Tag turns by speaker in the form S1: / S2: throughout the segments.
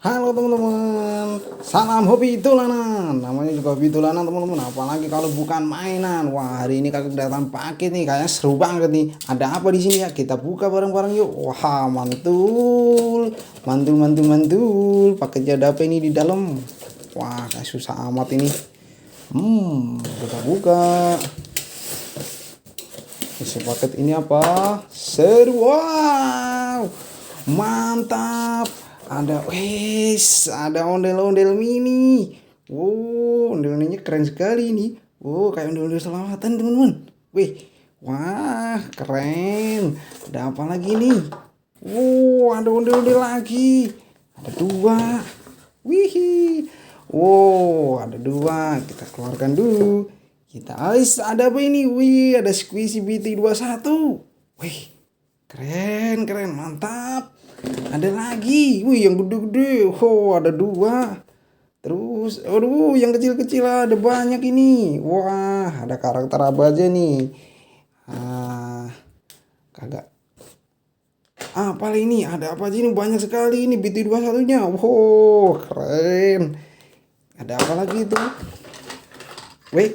S1: Halo teman-teman, salam hobi dolanan. Namanya juga hobi dolanan teman-teman. Apalagi kalau bukan mainan. Wah, hari ini kakak datang paket nih, kayaknya seru banget nih. Ada apa di sini ya? Kita buka bareng-bareng yuk. Wah, mantul, mantul, mantul, mantul. Paketnya ada apa ini di dalam? Wah, kayak susah amat ini. Buka-buka. Isi paket ini apa? Seru, wow, mantap. Ada ondel-ondel mini. Wow, ondel-ondelnya keren sekali nih. Wow, kayak ondel-ondel selamatan teman-teman. Wih, wah, keren. Ada apa lagi nih? Wow, ada ondel-ondel lagi. Ada dua. Wih, wow, ada dua. Kita keluarkan dulu. Ada apa ini? Wih, ada Squishy BT21. Wih, keren, keren, mantap. Ada lagi. Wih, yang gede-gede. Oh, ada dua. Terus, aduh, yang kecil-kecil ada banyak ini. Wah, ada karakter apa aja nih? Kagak. Apa ini? Ada apa aja ini? Banyak sekali ini BT21-nya. Wow, keren. Ada apa lagi itu? Wih.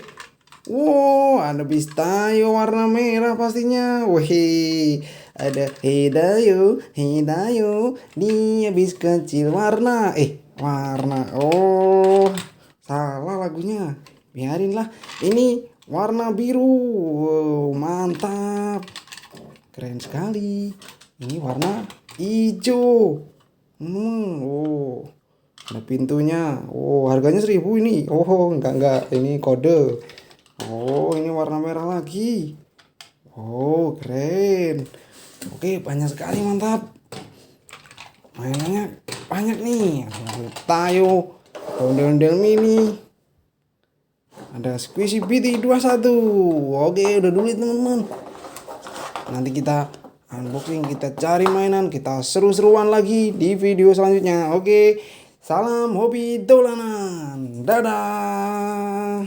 S1: Wow, ada Bistayo warna merah pastinya. Wih, ada Hidayo, Hidayo, dia bis kecil warna. Warna. Oh, salah lagunya. Biarinlah. Ini warna biru. Wow, mantap. Keren sekali. Ini warna hijau. Oh, ada pintunya. Oh, harganya 1.000 ini. Oh, enggak. Ini kode. Oh, ini warna merah lagi. Oh, keren. Oke, banyak sekali, mantap. Mainannya banyak nih. Ada Tayo, ondel-ondel mini, ada Squishy BT21. Oke, udah dulu teman-teman. Nanti kita unboxing, kita cari mainan, kita seru-seruan lagi di video selanjutnya. Oke, salam hobi dolanan. Dadah.